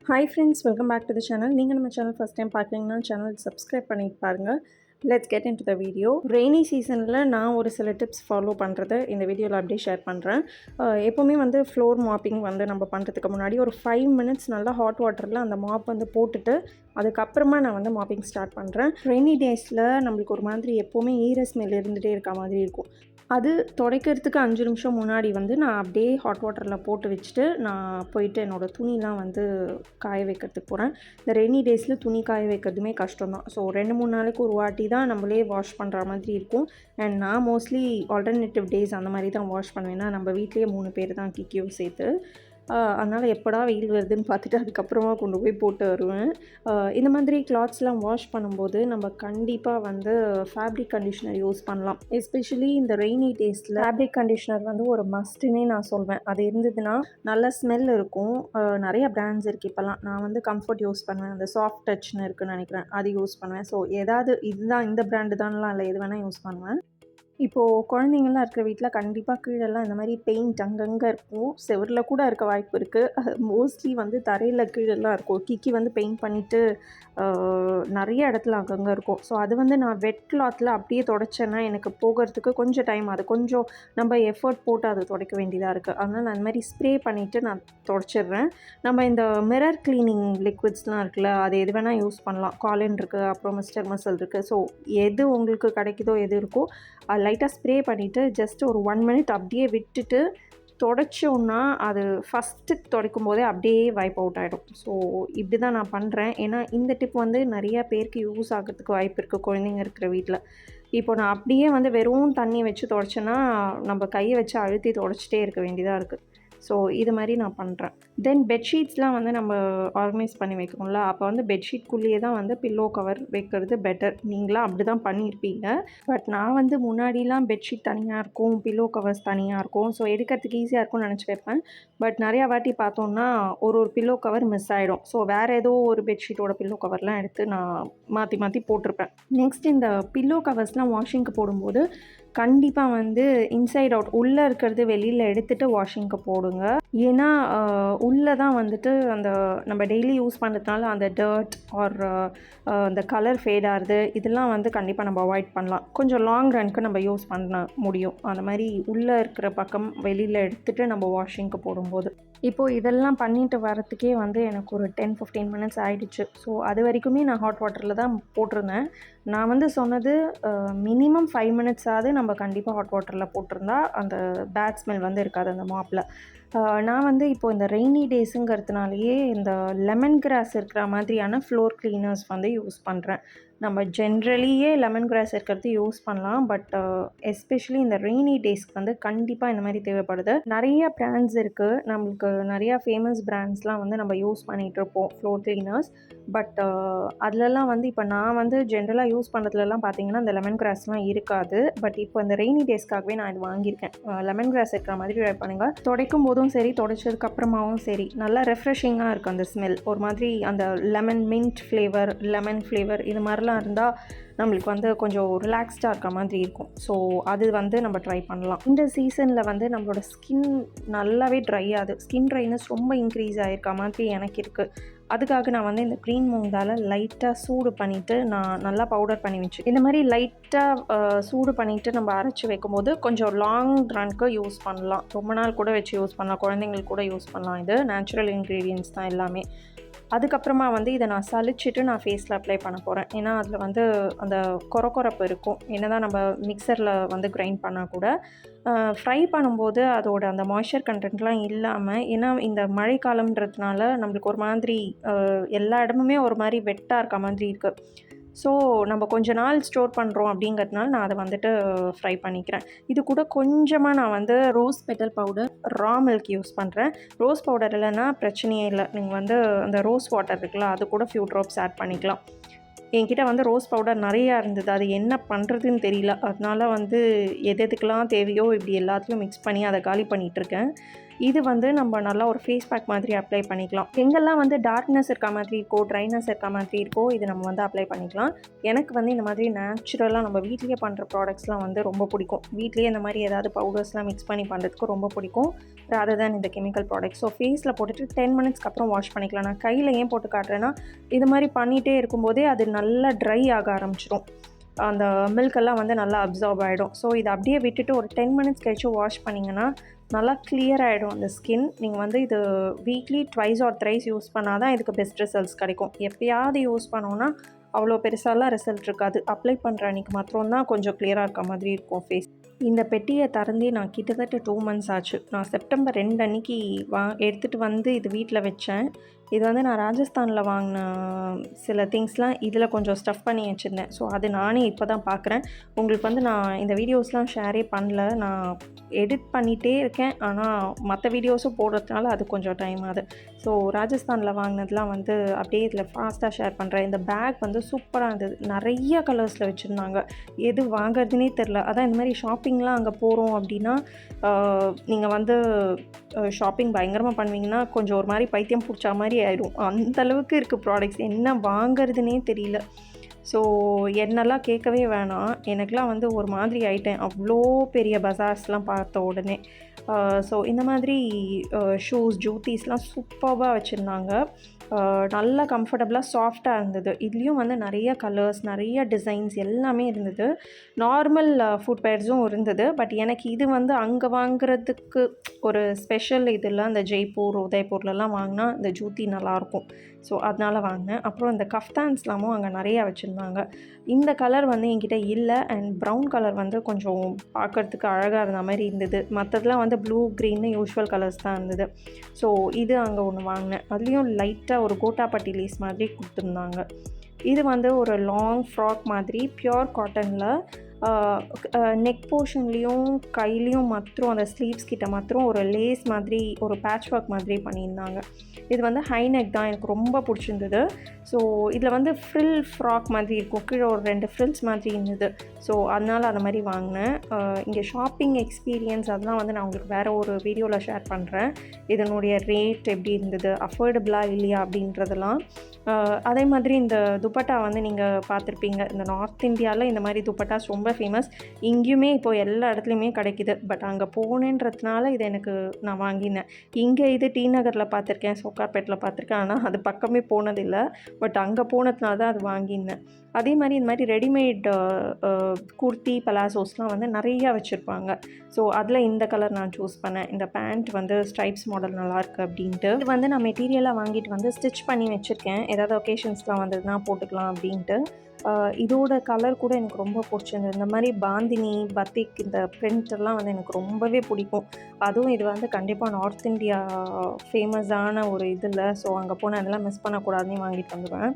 Hi friends, welcome back to the channel. நீங்கள் நம்ம channel first time பார்க்குறீங்கன்னா channel subscribe பண்ணிட்டு பாருங்கள். Let's get in to the video. Rainy சீசனில் நான் ஒரு சில டிப்ஸ் ஃபாலோ பண்ணுறதை இந்த வீடியோவில் அப்படியே ஷேர் பண்ணுறேன். எப்போவுமே வந்து ஃப்ளோர் மாப்பிங் வந்து நம்ம பண்ணுறதுக்கு முன்னாடி ஒரு 5 மினிட்ஸ் நல்லா ஹாட் வாட்டரில் அந்த மாப் வந்து போட்டுட்டு அதுக்கப்புறமா நான் வந்து மாப்பிங் ஸ்டார்ட் பண்ணுறேன். ரெய்னி டேஸில் நம்மளுக்கு ஒரு மாதிரி எப்போவுமே ஈர ஸ்மெல் இருந்துகிட்டே இருக்க மாதிரி இருக்கும். அது துடைக்கிறதுக்கு 5 நிமிஷம் முன்னாடி வந்து நான் அப்படியே ஹாட் வாட்டரில் போட்டு வச்சுட்டு நான் போயிட்டு என்னோடய துணிலாம் வந்து காய வைக்கிறதுக்கு போகிறேன். இந்த ரெய்னி டேஸில் துணி காய வைக்கிறதுமே கஷ்டம் தான். ஸோ 2-3 நாளைக்கு ஒரு வாட்டி தான் நம்மளே வாஷ் பண்ணுற மாதிரி இருக்கும். அண்ட் நான் மோஸ்ட்லி ஆல்டர்னேட்டிவ் டேஸ் அந்த மாதிரி தான் வாஷ் பண்ணுவேன். ஏன்னா நம்ம வீட்லேயே 3 பேர் தான் கிக்கியும் சேர்த்து. அதனால் எப்படா வெயில் வருதுன்னு பார்த்துட்டு அதுக்கப்புறமா கொண்டு போய் போட்டு வருவேன். இந்த மாதிரி கிளாத்ஸ்லாம் வாஷ் பண்ணும்போது நம்ம கண்டிப்பாக வந்து ஃபேப்ரிக் கண்டிஷ்னர் யூஸ் பண்ணலாம். எஸ்பெஷலி இந்த ரெய்னி டேஸில் ஃபேப்ரிக் கண்டிஷ்னர் வந்து ஒரு மஸ்ட்டுன்னே நான் சொல்வேன். அது இருந்ததுன்னா நல்ல ஸ்மெல் இருக்கும். நிறைய பிராண்ட்ஸ் இருக்குது இப்போலாம். நான் வந்து கம்ஃபர்ட் யூஸ் பண்ணுவேன். அந்த சாஃப்ட் டச்னு இருக்குதுன்னு நினைக்கிறேன், அது யூஸ் பண்ணுவேன். ஸோ ஏதாவது இதுதான் இந்த பிராண்டு தான்லாம் இல்லை, எது வேணால் யூஸ் பண்ணுவேன். இப்போது குழந்தைங்கள்லாம் இருக்கிற வீட்டில் கண்டிப்பாக கீழெல்லாம் இந்த மாதிரி பெயிண்ட் அங்கங்கே இருக்கும். செவரில் கூட இருக்க வாய்ப்பு இருக்குது. மோஸ்ட்லி வந்து தரையில் கீழெல்லாம் இருக்கும். கிக்கி வந்து பெயிண்ட் பண்ணிவிட்டு நிறைய இடத்துல அங்கங்கே இருக்கும். ஸோ அது வந்து நான் வெட் கிளாத்தில் அப்படியே துடைச்சேன்னா எனக்கு போகிறதுக்கு கொஞ்சம் டைம், அது கொஞ்சம் நம்ம எஃபர்ட் போட்டு அதை துடைக்க வேண்டியதாக இருக்குது. அதனால் நான் அந்த மாதிரி ஸ்ப்ரே பண்ணிவிட்டு நான் துடைச்சிட்றேன். நம்ம இந்த மிரர் க்ளீனிங் லிக்விட்ஸ்லாம் இருக்குல்ல, அது எது வேணால் யூஸ் பண்ணலாம். காலின் இருக்குது, அப்புறம் மிஸ்டர் மசல் இருக்குது. ஸோ எது உங்களுக்கு கிடைக்குதோ எது இருக்கோ லைட்டாக ஸ்ப்ரே பண்ணிவிட்டு ஜஸ்ட் ஒரு 1 மினிட் அப்படியே விட்டுட்டு துடைச்சோன்னா அது ஃபஸ்ட்டு துடைக்கும் போதே அப்படியே வைப் அவுட் ஆகிடும். ஸோ இப்படி தான் நான் பண்ணுறேன். ஏன்னா இந்த டிப் வந்து நிறையா பேருக்கு யூஸ் ஆகிறதுக்கு வாய்ப்பு இருக்குது குழந்தைங்க இருக்கிற வீட்டில். இப்போ நான் அப்படியே வந்து வெறும் தண்ணி வச்சு துடைச்சேன்னா நம்ம கையை வச்சு அழுத்தி துடைச்சிட்டே இருக்க வேண்டியதாக இருக்குது. ஸோ இது மாதிரி நான் பண்ணுறேன். தென் பெட்ஷீட்ஸ்லாம் வந்து நம்ம ஆர்கனைஸ் பண்ணி வைக்கணும்ல, அப்போ வந்து பெட்ஷீட்குள்ளேயே தான் வந்து பில்லோ கவர் வைக்கிறது பெட்டர். நீங்களாம் அப்படி தான் பண்ணியிருப்பீங்க. பட் நான் வந்து முன்னாடிலாம் பெட்ஷீட் தனியாக இருக்கும், பில்லோ கவர்ஸ் தனியாக இருக்கும். ஸோ எடுக்கிறதுக்கு ஈஸியாக இருக்கும்னு நினச்சி வைப்பேன். பட் நிறையா வாட்டி பார்த்தோன்னா ஒரு பில்லோ கவர் மிஸ் ஆகிடும். ஸோ வேறு ஏதோ ஒரு பெட்ஷீட்டோட பில்லோ கவர்லாம் எடுத்து நான் மாற்றி மாற்றி போட்டிருப்பேன். நெக்ஸ்ட் இந்த பில்லோ கவர்ஸ்லாம் வாஷிங்க்கு போடும்போது கண்டிப்பாக வந்து இன்சைட் அவுட் உள்ளே இருக்கிறது வெளியில் எடுத்துகிட்டு வாஷிங்க்கு போடுங்க. ஏன்னா உள்ளே தான் வந்துட்டு அந்த நம்ம டெய்லி யூஸ் பண்ணுறதுனால அந்த டர்ட் ஆர் அந்த கலர் ஃபேட் ஆகுது, இதெல்லாம் வந்து கண்டிப்பாக நம்ம அவாய்ட் பண்ணலாம். கொஞ்சம் லாங் ரன்க்கு நம்ம யூஸ் பண்ண முடியும். அந்த மாதிரி உள்ளே இருக்கிற பக்கம் வெளியில் எடுத்துகிட்டு நம்ம வாஷிங்க்கு போடும்போது. இப்போது இதெல்லாம் பண்ணிட்டு வரத்துக்கே வந்து எனக்கு ஒரு 10-15 மினிட்ஸ் ஆகிடுச்சு. ஸோ அது வரைக்குமே நான் ஹாட் வாட்டரில் தான் போட்டிருந்தேன். நான் வந்து சொன்னது மினிமம் 5 மினிட்ஸாவது நம்ம கண்டிப்பாக ஹாட் வாட்டரில் போட்டிருந்தா அந்த பேட் ஸ்மெல் வந்து இருக்காது அந்த மாப்பில். நான் வந்து இப்போது இந்த ரெய்னி டேஸுங்கிறதுனாலேயே இந்த லெமன் கிராஸ் இருக்கிற மாதிரியான ஃப்ளோர் க்ளீனர்ஸ் வந்து யூஸ் பண்ணுறேன். நம்ம ஜென்ரலியே லெமன் கிராஸ் இருக்கிறது யூஸ் பண்ணலாம். பட் எஸ்பெஷலி இந்த ரெய்னி டேஸ்க்கு வந்து கண்டிப்பாக இந்த மாதிரி தேவைப்படுது. நிறைய பிராண்ட்ஸ் இருக்குது. நம்மளுக்கு நிறையா ஃபேமஸ் பிராண்ட்ஸ்லாம் வந்து நம்ம யூஸ் பண்ணிகிட்ருப்போம் ஃப்ளோர் க்ளீனர்ஸ். பட் அதிலலாம் வந்து இப்போ நான் வந்து ஜென்ரலாக யூஸ் பண்ணுறதுலலாம் பார்த்தீங்கன்னா இந்த லெமன் கிராஸ்லாம் இருக்காது. பட் இப்போ இந்த ரெய்னி டேஸ்க்காகவே நான் இது வாங்கியிருக்கேன். லெமன் கிராஸ் இருக்கிற மாதிரி ட்ரை பண்ணுங்கள். துடைக்கும் போதும் சரி, துடைச்சதுக்கப்புறமாவும் சரி, நல்லா ரெஃப்ரெஷிங்காக இருக்குது அந்த ஸ்மெல். ஒரு மாதிரி அந்த lemon mint flavour, lemon flavour இது மாதிரிலாம் இருந்தால் நம்மளுக்கு வந்து கொஞ்சம் ரிலாக்ஸ்டாக இருக்க மாதிரி இருக்கும். ஸோ அது வந்து நம்ம ட்ரை பண்ணலாம். இந்த சீசனில் வந்து நம்மளோட ஸ்கின் நல்லாவே ட்ரை ஆகுது. ஸ்கின் ட்ரைனஸ் ரொம்ப இன்க்ரீஸ் ஆகிருக்க மாதிரி எனக்கு இருக்குது. அதுக்காக நான் வந்து இந்த க்ரீன் மூங்கால் லைட்டாக சூடு பண்ணிவிட்டு நான் நல்லா பவுடர் பண்ணி வச்சு இந்த மாதிரி லைட்டாக சூடு பண்ணிவிட்டு நம்ம அரைச்சி வைக்கும்போது கொஞ்சம் லாங் ரன்க்கு யூஸ் பண்ணலாம். ரொம்ப நாள் கூட வச்சு யூஸ் பண்ணலாம். குழந்தைங்களுக்கு கூட யூஸ் பண்ணலாம். இது நேச்சுரல் இன்க்ரீடியன்ட்ஸ் தான் எல்லாமே. அதுக்கப்புறமா வந்து இதை நான் சலிச்சிட்டு நான் ஃபேஸில் அப்ளை பண்ண போகிறேன். ஏன்னா அதில் வந்து அந்த கொரப்பு இருக்கும். என்ன தான் நம்ம மிக்சரில் வந்து கிரைண்ட் பண்ணால் கூட ஃப்ரை பண்ணும்போது அதோட அந்த மாய்ஸ்சர் கண்டென்ட்லாம் இல்லாமல், ஏன்னா இந்த மழைக்காலம்ன்றதுனால நம்மளுக்கு ஒரு மாதிரி எல்லா இடமுமே ஒரு மாதிரி வெட்டாக இருக்க மாதிரி இருக்குது. ஸோ நம்ம கொஞ்ச நாள் ஸ்டோர் பண்ணுறோம் அப்படிங்கிறதுனால நான் அதை வந்துட்டு ஃப்ரை பண்ணிக்கிறேன். இது கூட கொஞ்சமாக நான் வந்து rose petal powder, raw milk use பண்ணுறேன். ரோஸ் பவுடர் இல்லைன்னா பிரச்சனையே இல்லை. நீங்கள் வந்து அந்த ரோஸ் வாட்டர் இருக்குல்ல, அது கூட ஃபியூ ட்ராப்ஸ் ஆட் பண்ணிக்கலாம். என்கிட்ட வந்து ரோஸ் பவுடர் நிறையா இருந்தது. அது என்ன பண்ணுறதுன்னு தெரியல. அதனால வந்து எதுக்கெலாம் தேவையோ இப்படி எல்லாத்தையும் மிக்ஸ் பண்ணி அதை காலி பண்ணிகிட்ருக்கேன். இது வந்து நம்ம நல்லா ஒரு ஃபேஸ் பேக் மாதிரி அப்ளை பண்ணிக்கலாம். எங்கெல்லாம் வந்து டார்க்னஸ் இருக்க மாதிரி இருக்கோ, ட்ரைனஸ் இருக்க மாதிரி இருக்கோ, இது நம்ம வந்து அப்ளை பண்ணிக்கலாம். எனக்கு வந்து இந்த மாதிரி நேச்சுரலாக நம்ம வீட்லேயே பண்ணுற ப்ராடக்ட்ஸ்லாம் வந்து ரொம்ப பிடிக்கும். வீட்லேயே இந்த மாதிரி ஏதாவது பவுடர்ஸ்லாம் மிக்ஸ் பண்ணி பண்ணுறதுக்கு ரொம்ப பிடிக்கும், ராதர் தேன் இந்த கெமிக்கல் ப்ராடக்ட். ஸோ ஃபேஸில் போட்டுட்டு 10 மினிட்ஸ்க்கு அப்புறம் வாஷ் பண்ணிக்கலாம். நான் கையில் ஏன் போட்டு காட்டுறேன்னா, இது மாதிரி பண்ணிகிட்டே இருக்கும்போதே அது நல்லா ட்ரை ஆக ஆரம்பிச்சிடும். அந்த மில்கெல்லாம் வந்து நல்லா அப்சார்ப் ஆகிடும். ஸோ இதை அப்படியே விட்டுட்டு ஒரு 10 மினிட்ஸ் கழிச்சு வாஷ் பண்ணிங்கன்னா நல்லா கிளியர் ஆகிடும் அந்த ஸ்கின். நீங்கள் வந்து இது weekly twice or thrice use பண்ணால் தான் இதுக்கு பெஸ்ட் ரிசல்ட்ஸ் கிடைக்கும். எப்பயாவது யூஸ் பண்ணோன்னா அவ்வளோ பெருசாலாம் ரிசல்ட் இருக்காது. அப்ளை பண்ணுற அன்றைக்கி மாத்திரம் தான் கொஞ்சம் கிளியராக இருக்க மாதிரி இருக்கும் ஃபேஸ். இந்த பெட்டியை திறந்தே நான் கிட்டத்தட்ட 2 மந்த்ஸ் ஆச்சு. நான் செப்டம்பர் 2 அன்றைக்கி எடுத்துகிட்டு வந்து இது வீட்டில் வச்சேன். இது வந்து நான் ராஜஸ்தானில் வாங்கின சில திங்ஸ்லாம் இதில் கொஞ்சம் ஸ்டஃப் பண்ணி வச்சுருந்தேன். ஸோ அது நானே இப்போ தான் பார்க்குறேன். உங்களுக்கு வந்து நான் இந்த வீடியோஸ்லாம் ஷேரே பண்ணல. நான் எடிட் பண்ணிகிட்டே இருக்கேன். ஆனால் மற்ற வீடியோஸும் போடுறதுனால அது கொஞ்சம் டைம் ஆகுது. ஸோ ராஜஸ்தானில் வாங்கினதுலாம் வந்து அப்படியே இதில் ஃபாஸ்ட்டாக ஷேர் பண்ணுறேன். இந்த பேக் வந்து சூப்பராக இருந்தது. நிறைய கலர்ஸில் வச்சுருந்தாங்க. எது வாங்குறதுனே தெரில. அதான் இந்த மாதிரி ஷாப்பிங்லாம் அங்கே போகிறோம் அப்படின்னா நீங்கள் வந்து ஷாப்பிங் பயங்கரமாக பண்ணுவீங்கன்னா கொஞ்சம் ஒரு மாதிரி பைத்தியம் பிடிச்ச மாதிரி ஆயிடும். அந்தளவுக்கு இருக்குது ப்ராடக்ட்ஸ். என்ன வாங்கிறதுனே தெரியல. ஸோ என்னெல்லாம் கேட்கவே வேணாம். எனக்கெலாம் வந்து ஒரு மாதிரி ஆயிட்டேன் அவ்வளோ பெரிய பஜார்ஸ்லாம் பார்த்த உடனே. ஸோ இந்த மாதிரி ஷூஸ் ஜூத்தீஸ்லாம் சூப்பராக வச்சுருந்தாங்க. நல்லா கம்ஃபர்டபுளாக சாஃப்டாக இருந்தது. இதுலேயும் வந்து நிறைய கலர்ஸ், நிறைய டிசைன்ஸ் எல்லாமே இருந்தது. நார்மல் ஃபுட்வேர்ஸும் இருந்தது. பட் எனக்கு இது வந்து அங்கே வாங்குறதுக்கு ஒரு ஸ்பெஷல் இதில் அந்த ஜெய்ப்பூர், உதய்பூர்லலாம் வாங்கினா இந்த ஜூத்தி நல்லாயிருக்கும். ஸோ அதனால் வாங்கினேன். அப்புறம் இந்த கஃப்தான்ஸ்லாமும் அங்கே நிறையா வச்சுருந்தாங்க. இந்த கலர் வந்து என்கிட்ட இல்லை. அண்ட் ப்ரௌன் கலர் வந்து கொஞ்சம் பார்க்குறதுக்கு அழகாக இருந்த மாதிரி இருந்தது. மற்றதெல்லாம் வந்து ப்ளூ, க்ரீன்னு யூஷுவல் கலர்ஸ் தான் இருந்தது. ஸோ இது அங்கே ஒன்று வாங்கினேன். அதுலேயும் லைட்டாக ஒரு கோட்டாப்பட்டி லேஸ் மாதிரி கொடுத்துருந்தாங்க. இது வந்து ஒரு லாங் ஃப்ராக் மாதிரி பியோர் காட்டனில் நெக் போர்ஷன்லேயும் கையிலையும் மாத்திரம் அந்த ஸ்லீவ்ஸ் கிட்ட மாத்திரம் ஒரு லேஸ் மாதிரி ஒரு பேட்ச் ஒர்க் மாதிரி பண்ணியிருந்தாங்க. இது வந்து ஹை நெக் தான். எனக்கு ரொம்ப பிடிச்சிருந்தது. ஸோ இதில் வந்து ஃப்ரில் ஃப்ராக் மாதிரி இருக்கும். கீழே ஒரு 2 ஃப்ரில்ஸ் மாதிரி இருந்தது. ஸோ அதனால் அந்த மாதிரி வாங்கினேன். இங்கே ஷாப்பிங் எக்ஸ்பீரியன்ஸ் அதெல்லாம் வந்து நான் உங்களுக்கு வேறு ஒரு வீடியோவில் ஷேர் பண்ணுறேன். இதனுடைய ரேட் எப்படி இருந்தது, அஃபோர்டபுளாக இல்லையா அப்படின்றதெல்லாம். அதே மாதிரி இந்த துப்பட்டா வந்து நீங்கள் பார்த்துருப்பீங்க. இந்த நார்த் இந்தியாவில் இந்த மாதிரி துப்பட்டாஸ் ரொம்ப ஃபேமஸ். இங்கேயுமே இப்போது எல்லா இடத்துலையுமே கிடைக்கிது. பட் அங்கே போனேன்றதுனால இதை நான் வாங்கினேன். இங்கே இது டி நகரில் பார்த்துருக்கேன், சோக்கார்பேட்டில் பார்த்துருக்கேன். ஆனால் அது பக்கமே போனதில்லை. பட் அங்கே போனதுனால தான் அது வாங்கியிருந்தேன். அதே மாதிரி இந்த மாதிரி ரெடிமேட் குர்த்தி, பலாசோஸ்லாம் வந்து நிறையா வச்சுருப்பாங்க. ஸோ அதில் இந்த கலர் நான் சூஸ் பண்ணேன். இந்த பேண்ட் வந்து ஸ்ட்ரைப்ஸ் மாடல் நல்லாயிருக்கு அப்படின்ட்டு. இது வந்து நான் மெட்டீரியலாக வாங்கிட்டு வந்து ஸ்டிச் பண்ணி வச்சுருக்கேன். ஏதாவது ஒகேஷன்ஸ்லாம் வந்ததுன்னா போட்டுக்கலாம் அப்படின்ட்டு. இதோட கலர் கூட எனக்கு ரொம்ப பிடிச்சிருந்தது. இந்த மாதிரி பாந்தினி, பத்திக் இந்த பிரிண்டெல்லாம் வந்து எனக்கு ரொம்பவே பிடிக்கும். அதுவும் இது வந்து கண்டிப்பாக நார்த் இந்தியா ஃபேமஸான ஒரு இதில். ஸோ அங்கே போனால் அதெல்லாம் மிஸ் பண்ணக்கூடாதுன்னு வாங்கிட்டு வந்துடுவேன்.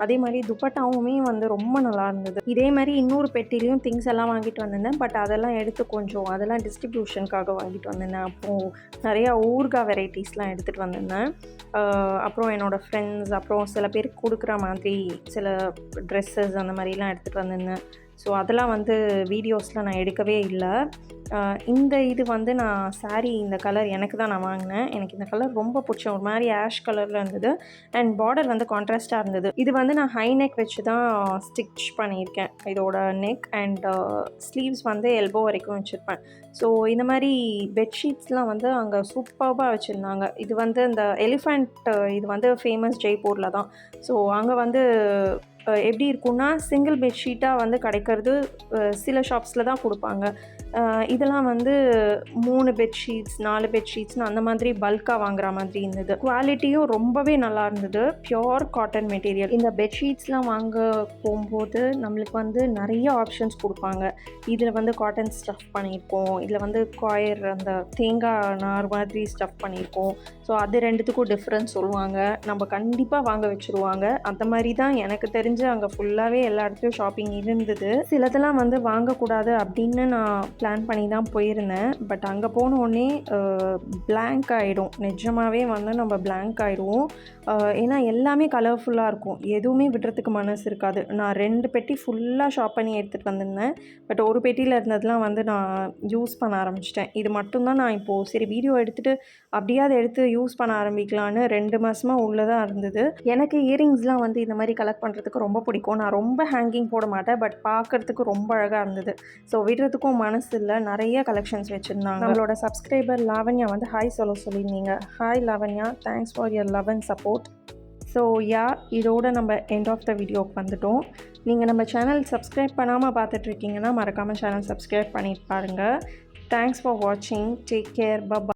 அதே மாதிரி துப்பட்டாவுமே வந்து ரொம்ப நல்லா இருந்தது. இதே மாதிரி இன்னொரு பெட்டிலையும் திங்ஸ் எல்லாம் வாங்கிட்டு வந்திருந்தேன். பட் அதெல்லாம் எடுத்து கொஞ்சம் அதெல்லாம் டிஸ்ட்ரிபியூஷனுக்காக வாங்கிட்டு வந்திருந்தேன். அப்போது நிறையா ஊறுகாய் வெரைட்டிஸ்லாம் எடுத்துகிட்டு வந்திருந்தேன். அப்புறம் என்னோடய ஃப்ரெண்ட்ஸ், அப்புறம் சில பேருக்கு கொடுக்குற மாதிரி சில ட்ரெஸ்ஸஸ் அந்த மாதிரிலாம் எடுத்துகிட்டு வந்திருந்தேன். ஸோ அதெல்லாம் வந்து வீடியோஸில் நான் எடுக்கவே இல்லை. இந்த இது வந்து நான் சாரீ இந்த கலர் எனக்கு தான் நான் வாங்கினேன். எனக்கு இந்த கலர் ரொம்ப பிடிச்ச ஒரு மாதிரி ஆஷ் கலரில் இருந்தது. அண்ட் பார்டர் வந்து கான்ட்ராஸ்ட்டாக இருந்தது. இது வந்து நான் ஹை நெக் வச்சு தான் ஸ்டிச் பண்ணியிருக்கேன். இதோட நெக் அண்ட் ஸ்லீவ்ஸ் வந்து எல்போ வரைக்கும் வச்சுருப்பேன். ஸோ இந்த மாதிரி பெட்ஷீட்ஸ்லாம் வந்து அங்கே சூப்பராக வச்சுருந்தாங்க. இது வந்து இந்த எலிஃபண்ட் இது வந்து ஃபேமஸ் ஜெய்ப்பூரில் தான். ஸோ அங்கே வந்து எப்படி இருக்குன்னா சிங்கிள் பெட்ஷீட்டாக வந்து கிடைக்கிறது சில ஷாப்ஸில் தான் கொடுப்பாங்க. இதெல்லாம் வந்து 3 பெட்ஷீட்ஸ் 4 பெட்ஷீட்ஸ்னு அந்த மாதிரி பல்காக வாங்குற மாதிரி இருந்தது. குவாலிட்டியும் ரொம்பவே நல்லா இருந்தது. Pure cotton material. இந்த பெட்ஷீட்ஸ்லாம் வாங்க போகும்போது நம்மளுக்கு வந்து நிறைய ஆப்ஷன்ஸ் கொடுப்பாங்க. இதில் வந்து காட்டன் ஸ்டஃப் பண்ணியிருக்கோம், இதில் வந்து காயர் அந்த தேங்காய் நார் மாதிரி ஸ்டஃப் பண்ணியிருக்கோம். ஸோ அது ரெண்டுத்துக்கும் டிஃப்ரென்ஸ் சொல்லுவாங்க. நம்ம கண்டிப்பாக வாங்க வச்சுருவாங்க. அந்த மாதிரி தான் எனக்கு தெரிஞ்சு அங்கே ஃபுல்லாகவே எல்லா இடத்துலையும் ஷாப்பிங் இருந்தது. சிலதெல்லாம் வந்து வாங்கக்கூடாது அப்படின்னு நான் பிளான் பண்ணி தான் போயிருந்தேன். பட் அங்கே போன உடனே பிளாங்க் ஆகிடும். நிஜமாகவே வந்து நம்ம பிளாங்க் ஆகிடுவோம். ஏன்னா எல்லாமே கலர்ஃபுல்லாக இருக்கும். எதுவுமே விடுறதுக்கு மனசு இருக்காது. நான் 2 பெட்டி ஃபுல்லாக ஷாப் பண்ணி எடுத்துகிட்டு வந்திருந்தேன். பட் ஒரு பெட்டியில் இருந்ததெல்லாம் வந்து நான் யூஸ் பண்ண ஆரம்பிச்சிட்டேன். இது மட்டும்தான் நான் இப்போது சரி வீடியோ எடுத்துகிட்டு அப்படியே அதை எடுத்து யூஸ் பண்ண ஆரம்பிக்கலான்னு 2 மாதமாக உள்ளே தான் இருந்தது. எனக்கு இயரிங்ஸ்லாம் வந்து இந்த மாதிரி கலெக்ட் பண்ணுறதுக்கு ரொம்ப பிடிக்கும். நான் ரொம்ப ஹேங்கிங் போட மாட்டேன். பட் பார்க்குறதுக்கு ரொம்ப அழகாக இருந்தது. ஸோ விடுறதுக்கும் மனசு இல்லை. நிறைய கலெக்ஷன்ஸ் வச்சுருந்தாங்க. நம்மளோட சப்ஸ்கிரைபர் லாவண்யா வந்து ஹாய் சொல்லியிருந்தீங்க. Hi Lavanya, thanks for your love and support. So இதோட நம்ம எண்ட் ஆஃப் த வீடியோக்கு வந்துட்டோம். நீங்கள் நம்ம சேனல் சப்ஸ்கிரைப் பண்ணாமல் பார்த்துட்ருக்கீங்கன்னா மறக்காமல் சேனல் சப்ஸ்கிரைப் பண்ணிட்டு பாருங்கள். தேங்க்ஸ் ஃபார் வாட்சிங். Take care. பை.